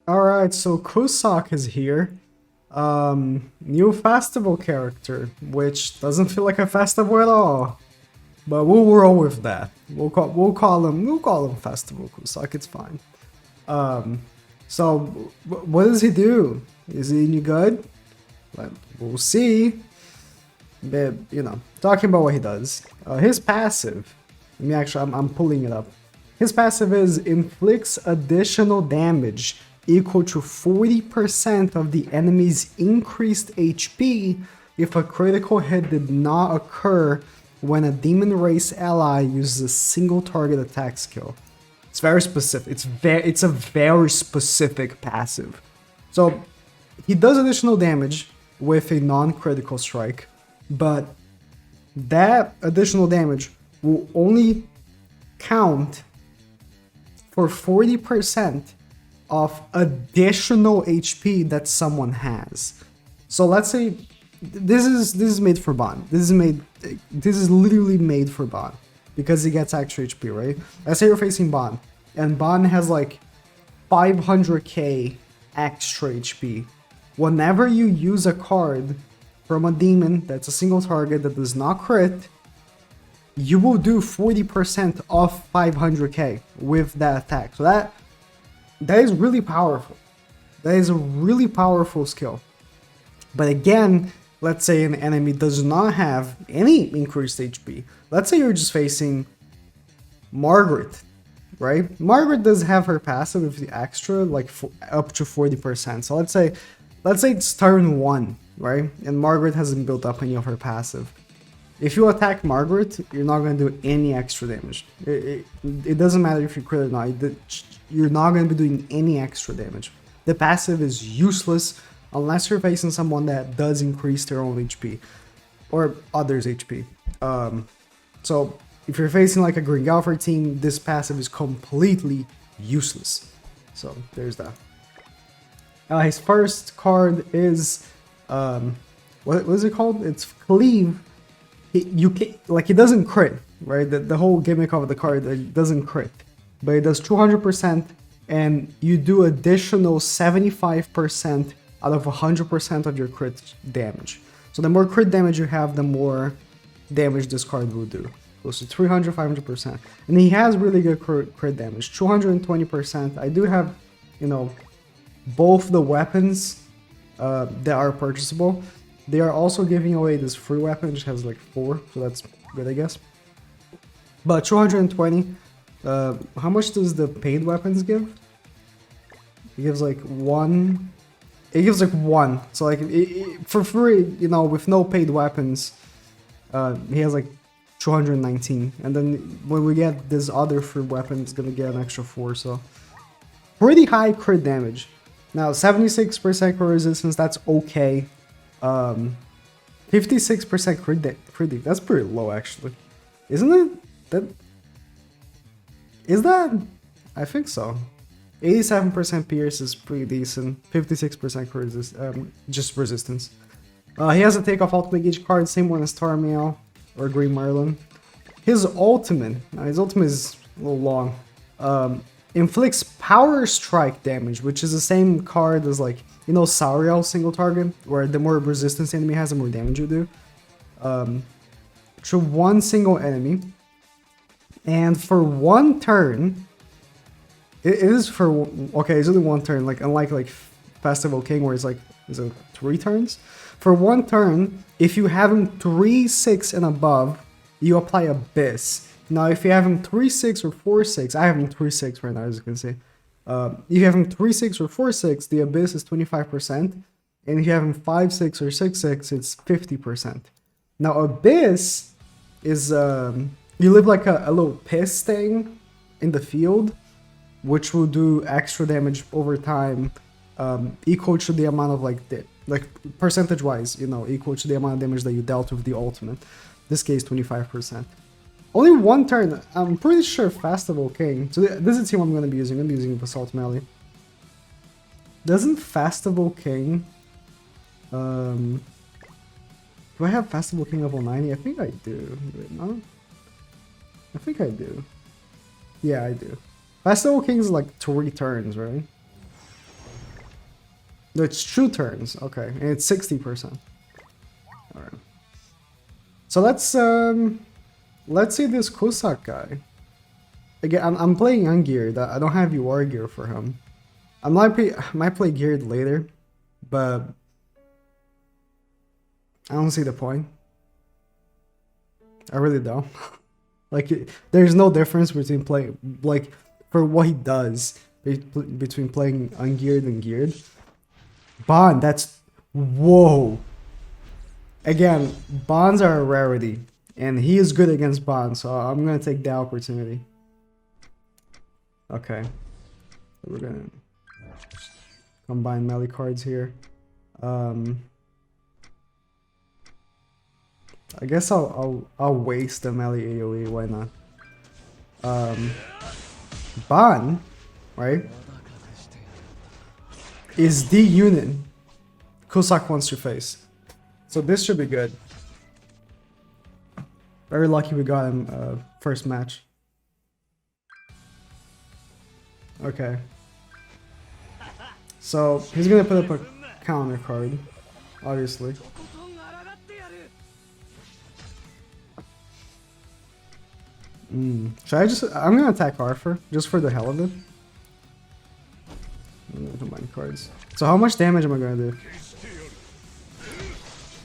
Alright, so Cusack is here. New festival character, which doesn't feel like a festival at all. But we'll roll with that. We'll call him Festival Cusack, it's fine. So what does he do? Is he any good? We'll see. But, talking about what he does. His passive. I'm pulling it up. His passive is inflicts additional damage equal to 40% of the enemy's increased HP if a critical hit did not occur when a demon race ally uses a single target attack skill. It's very specific. It's a very specific passive. So he does additional damage with a non-critical strike, but that additional damage will only count for 40% of additional HP that someone has. So let's say this is made for Bond. This is literally made for Bond because he gets extra HP, right? Let's say you're facing Bond and Bond has like 500k extra HP. Whenever you use a card from a demon that's a single target that does not crit, you will do 40% of 500k with that attack. So that is really powerful. That is a really powerful skill. But again, let's say an enemy does not have any increased HP. Let's say you're just facing Margaret, right? Margaret does have her passive with the extra, like up to 40%. So let's say it's turn 1, right? And Margaret hasn't built up any of her passive. If you attack Margaret, you're not going to do any extra damage. It doesn't matter if you crit or not. You're not going to be doing any extra damage. The passive is useless unless you're facing someone that does increase their own HP or others' HP. So if you're facing like a Green Galfer team, this passive is completely useless. So there's that. His first card is what is it called? It's Cleave. He doesn't crit, right? The whole gimmick of the card, it doesn't crit, but it does 200%, and you do additional 75% out of 100% of your crit damage. So the more crit damage you have, the more damage this card will do. Close to 300, 500%. And he has really good crit damage, 220%. I do have, both the weapons that are purchasable. They are also giving away this free weapon, which has like 4, so that's good, I guess. But 220, how much does the paid weapons give? It gives like 1. It gives like 1. So like for free, with no paid weapons, he has like 219. And then when we get this other free weapon, it's gonna get an extra 4. So pretty high crit damage. Now 76% crit resistance, that's okay. 56% crit, that's pretty low actually, isn't it? Is that? I think so. 87% pierce is pretty decent. 56% crit just resistance. He has a takeoff ultimate gauge card, same one as Tarmiel or Green Merlin. His ultimate is a little long. Inflicts power strike damage, which is the same card as like, Sauriel single target, where the more resistance the enemy has, the more damage you do. To one single enemy. And for one turn, it's only one turn, like unlike like Festival King where it's like, is it 3 turns? For one turn, if you have him 3/6 and above, you apply Abyss. Now, if you have him 3/6 or 4/6, I have him 3/6 right now, as you can see. If you have him 3/6 or 4/6, the Abyss is 25%. And if you have him 5/6 or 6/6, it's 50%. Now, Abyss is, you leave like a little piss thing in the field, which will do extra damage over time, equal to the amount of like percentage-wise, equal to the amount of damage that you dealt with the ultimate. This case, 25%. Only one turn. I'm pretty sure Festival King. So this is the team I'm going to be using. I'm going to be using Basalt Melee. Doesn't Festival King... do I have Festival King level 90? I think I do. Wait, no? I think I do. Yeah, I do. Festival King is like 3 turns, right? No, it's 2 turns. Okay, and it's 60%. All right. So let's see this Cusack guy. Again, I'm playing ungeared. I don't have UR gear for him. I might play geared later, but I don't see the point. I really don't. Like, there's no difference between playing, like, for what he does between playing ungeared and geared. Bond, that's, whoa. Again, bonds are a rarity, and he is good against bonds, so I'm gonna take the opportunity. Okay, so we're gonna combine melee cards here. I guess I'll waste the melee AoE. Why not? Ban, right? Is the unit Cusack wants to face. So this should be good. Very lucky we got him first match. Okay. So he's gonna put up a counter card, obviously. Should I just... I'm gonna attack Arthur, just for the hell of it. I'm gonna combine cards. So how much damage am I gonna do?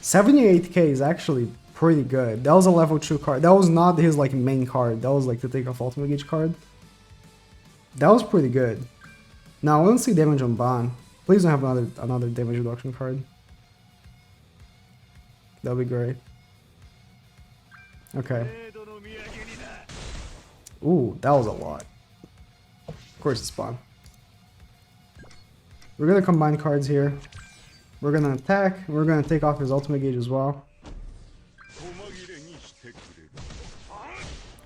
78k is actually pretty good. That was a level 2 card. That was not his like main card. That was like the take off ultimate gauge card. That was pretty good. Now I want to see damage on Ban. Please don't have another damage reduction card. That'll be great. Okay. Ooh, that was a lot. Of course it's Ban. We're gonna combine cards here. We're gonna attack. We're gonna take off his ultimate gauge as well.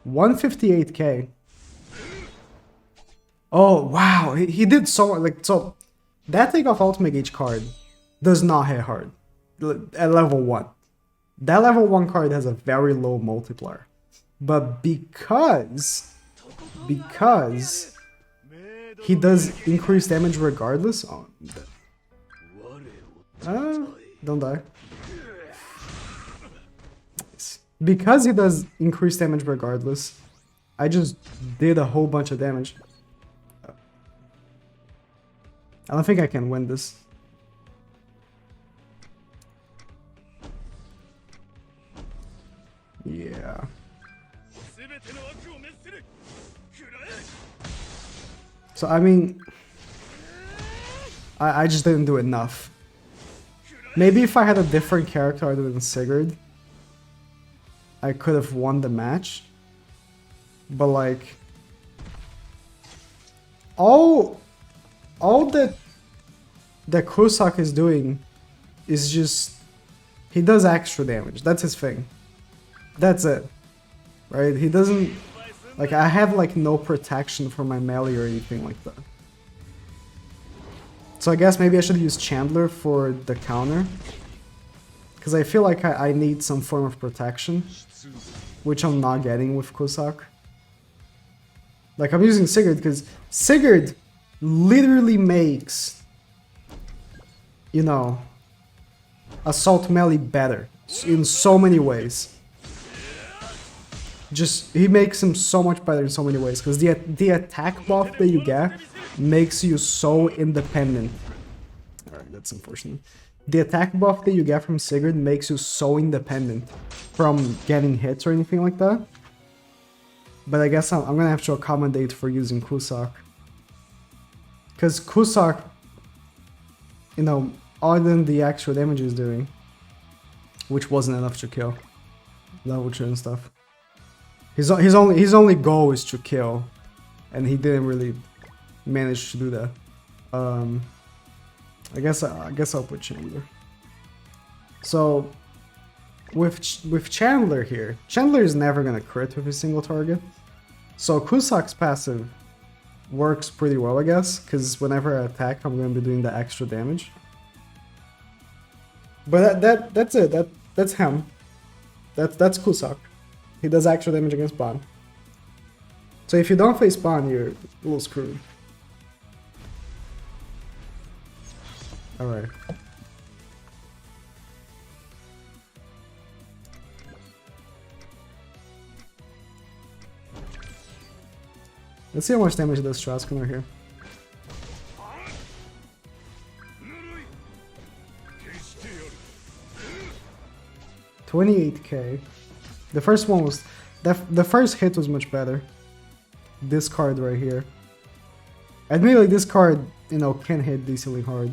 158k. Oh wow, he did so much. Like, so that take off ultimate gauge card does not hit hard at level 1. That level 1 card has a very low multiplier, but because he does increase damage regardless. Oh, don't die. Nice. Because he does increase damage regardless, I just did a whole bunch of damage. I don't think I can win this. Yeah. So I mean, I just didn't do enough. Maybe if I had a different character other than Sigurd, I could have won the match. But like, all that Cusack is doing is just, he does extra damage. That's his thing. That's it, right? He doesn't, like, I have like no protection for my melee or anything like that. So I guess maybe I should use Chandler for the counter, because I feel like I need some form of protection, which I'm not getting with Cusack. Like, I'm using Sigurd because Sigurd literally makes, you know, assault melee better in so many ways. Just, he makes him so much better in so many ways, because the attack buff that you get makes you so independent. Alright, that's unfortunate. The attack buff that you get from Sigurd makes you so independent from getting hits or anything like that. But I guess I'm gonna have to accommodate for using Cusack. Because Cusack, you know, other than the extra damage he's doing, which wasn't enough to kill level 2 and stuff. His only goal is to kill, and he didn't really manage to do that. I guess I'll put Chandler. So with Chandler here, Chandler is never gonna crit with a single target. So Cusack's passive works pretty well, I guess, because whenever I attack, I'm gonna be doing the extra damage. But that's it. That's him. That's Cusack. He does extra damage against Ban. So if you don't face Ban, you're a little screwed. Alright. Let's see how much damage does Strauss-Gunner here. 28k. The first one was... The first hit was much better. This card right here. Admittedly, this card, you know, can hit decently hard.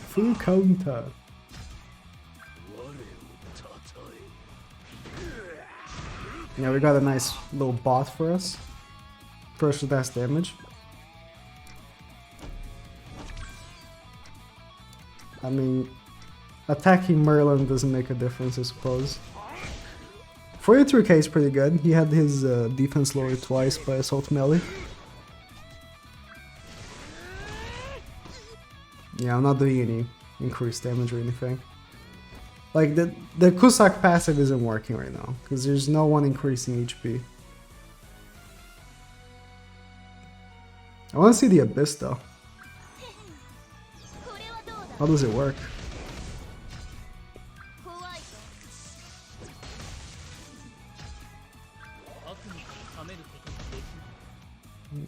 Full counter. Yeah, we got a nice little bot for us. First dash damage. I mean, attacking Merlin doesn't make a difference, I suppose. 43k is pretty good. He had his defense lowered twice by assault melee. Yeah, I'm not doing any increased damage or anything. Like, the Cusack passive isn't working right now, because there's no one increasing HP. I want to see the Abyss, though. How does it work?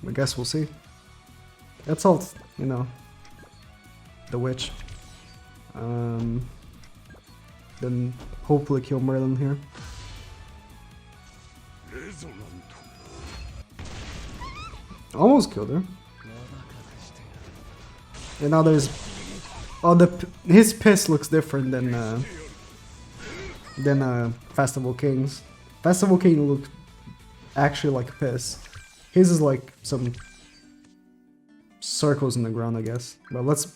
I guess we'll see. That's all, you know, the witch. Then hopefully kill Merlin here. Almost killed her. And now there's... Oh, his piss looks different than Festival King's. Festival King looked actually like piss. His is like some circles in the ground, I guess. But let's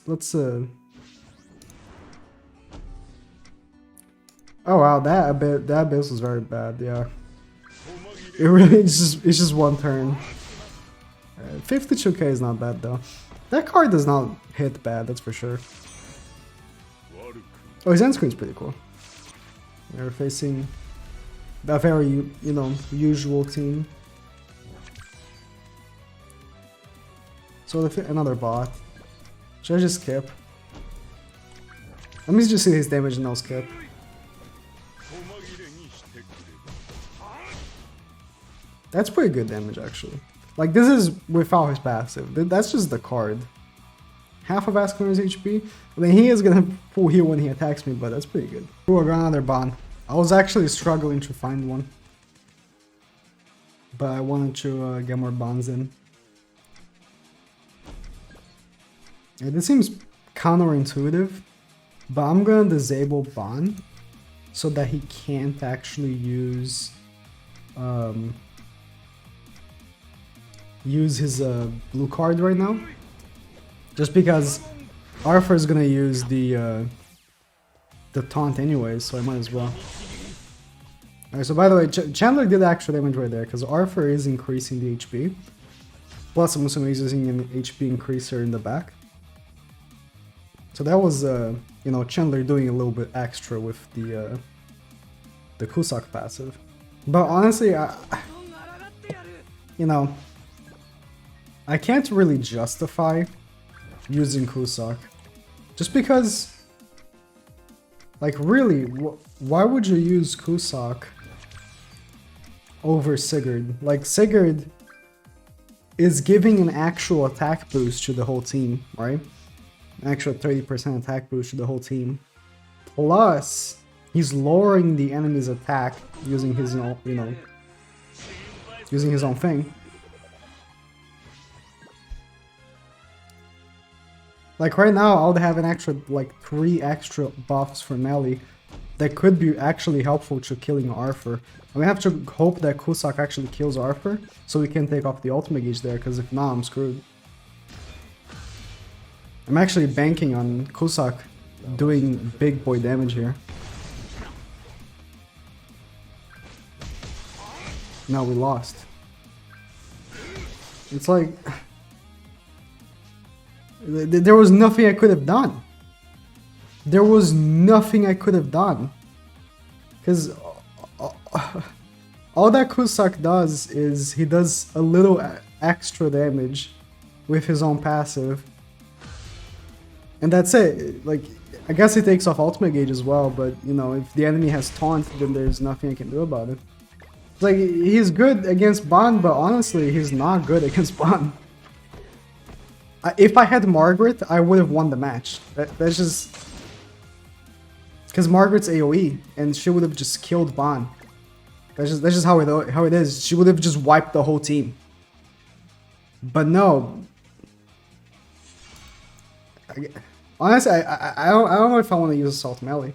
Oh wow, that abyss was very bad. Yeah, it really it's just one turn. 52k is not bad though. That card does not hit bad, that's for sure. Oh, his end screen's pretty cool. We're facing a very, you know, usual team. So another bot. Should I just skip? Let me just see his damage and I'll skip. That's pretty good damage actually. Like, this is without his passive. That's just the card. Half of Askunar's HP. I mean, he is gonna full heal when he attacks me, but that's pretty good. Ooh, I got another bond. I was actually struggling to find one. But I wanted to get more bonds in. Yeah, this seems counterintuitive, but I'm gonna disable bond so that he can't actually use his blue card right now. Just because Arthur is gonna use the taunt anyways, so I might as well. Alright, so by the way, Chandler did extra damage right there, because Arthur is increasing the HP. Plus, I'm assuming he's using an HP increaser in the back. So that was, you know, Chandler doing a little bit extra with the Cusack passive. But honestly, you know, I can't really justify using Cusack. Just because, like, really, why would you use Cusack over Sigurd? Like, Sigurd is giving an actual attack boost to the whole team, right? An actual 30% attack boost to the whole team. Plus, he's lowering the enemy's attack using his own, you know, using his own thing. Like right now, I'll have an extra, like 3 extra buffs for melee that could be actually helpful to killing Arthur. We have to hope that Cusack actually kills Arthur so we can take off the ultimate gauge there, because if not, I'm screwed. I'm actually banking on Cusack doing big boy damage here. No, we lost. It's like... there was nothing I could have done. There was nothing I could have done. Because all that Cusack does is he does a little extra damage with his own passive. And that's it. Like, I guess he takes off ultimate gauge as well, but you know, if the enemy has taunt, then there's nothing I can do about it. It's like, he's good against Bond, but honestly, he's not good against Bond. If I had Margaret, I would have won the match. That's just... Because Margaret's AoE, and she would have just killed Bond. That's just how it is. She would have just wiped the whole team. But no. Honestly, I don't know if I want to use Assault Melee.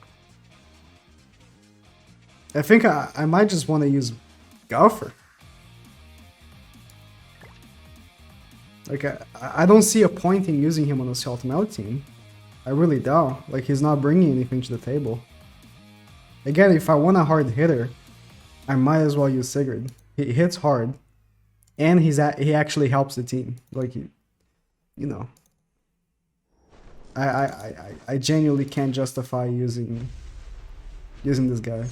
I think I might just want to use Golfer. Like, I don't see a point in using him on the Assault Melee team. I really don't. Like, he's not bringing anything to the table. Again, if I want a hard hitter, I might as well use Sigurd. He hits hard, and he actually helps the team. Like, you know, I genuinely can't justify using this guy.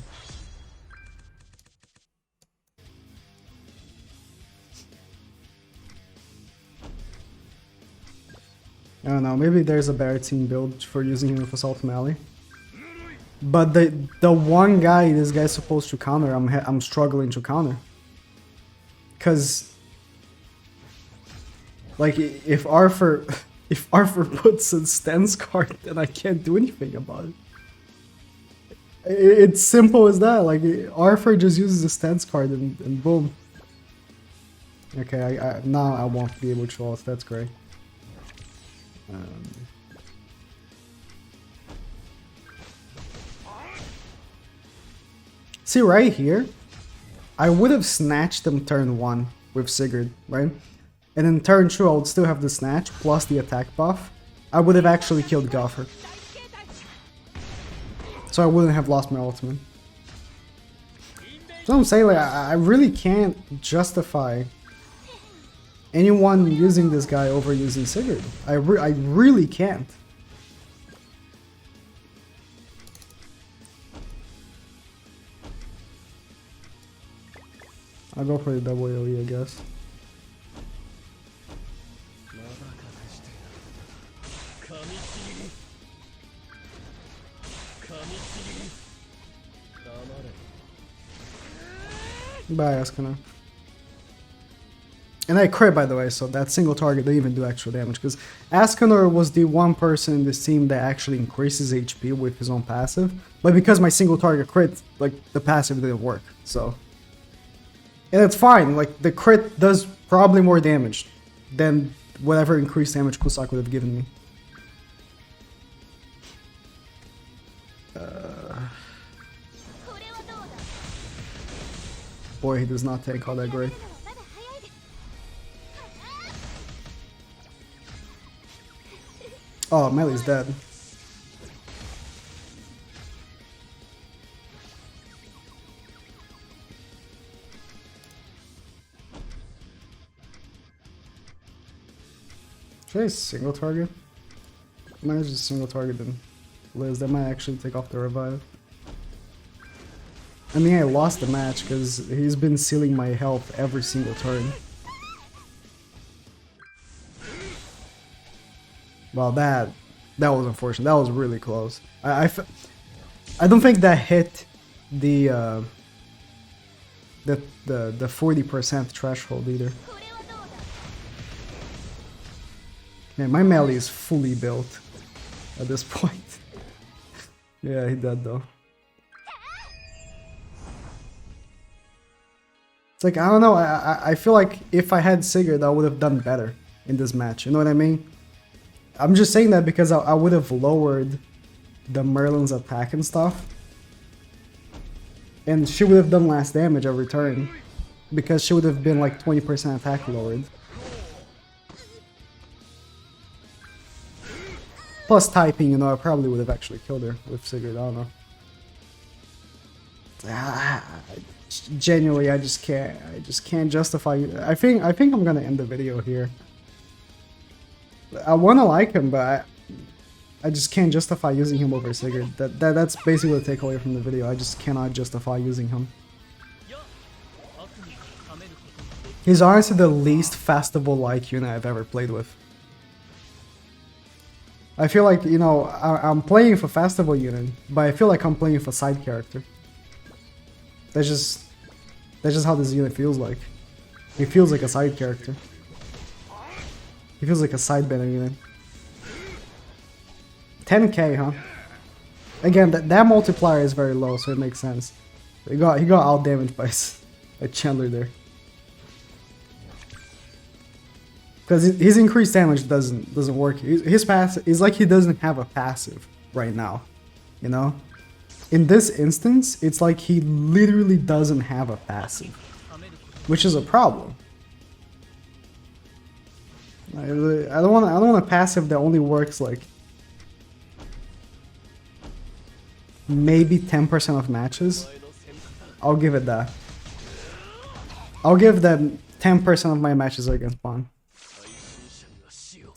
I don't know, maybe there's a better team build for using him with Assault Melee. But the one guy this guy's supposed to counter, I'm struggling to counter. Cause like if Arthur puts a stance card, then I can't do anything about it. It's simple as that. Like Arthur just uses a stance card and boom. Okay, now I won't be able to ult. That's great. See right here, I would have snatched them turn 1 with Sigurd, right? And then turn 2 I would still have the snatch plus the attack buff. I would have actually killed Gopher. So I wouldn't have lost my ultimate. So I'm saying, like, I really can't justify anyone using this guy over using Sigurd. I really can't. I'll go for the double AoE, I guess. Bye, Ascona. And I crit, by the way, so that single target didn't even do extra damage, because Ascanor was the one person in this team that actually increases HP with his own passive, but because my single target crit, like, the passive didn't work, so... And it's fine, like, the crit does probably more damage than whatever increased damage Cusack would have given me. Boy, he does not take all that great. Oh, Melee's dead. Should I single target? I might just single target then Liz. That might actually take off the revive. I mean, I lost the match because he's been sealing my health every single turn. Well, that was unfortunate. That was really close. I don't think that hit the 40% threshold either. Man, my melee is fully built at this point. Yeah, he dead though. It's like, I don't know, I feel like if I had Sigurd, I would have done better in this match, you know what I mean? I'm just saying that because I would have lowered the Merlin's attack and stuff. And she would have done less damage every turn, because she would have been like 20% attack lowered. Plus typing, you know, I probably would have actually killed her with Sigurd, I don't know. Genuinely, I just can't justify. I think I'm gonna end the video here. I wanna like him, but I just can't justify using him over Sigurd. That's basically the takeaway from the video. I just cannot justify using him. He's honestly the least festival-like unit I've ever played with. I feel like, you know, I'm playing for festival unit, but I feel like I'm playing for side character. That's just how this unit feels like. He feels like a side character. He feels like a side banner unit. 10k, huh? Again, that multiplier is very low, so it makes sense. He got out damaged by Chandler there. Because his increased damage doesn't work. His passive is like he doesn't have a passive right now, you know. In this instance, it's like he literally doesn't have a passive, which is a problem. I don't want a passive that only works like maybe 10% of matches. I'll give it that. I'll give them 10% of my matches against Spawn.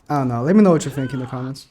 I don't know. Let me know what you think in the comments.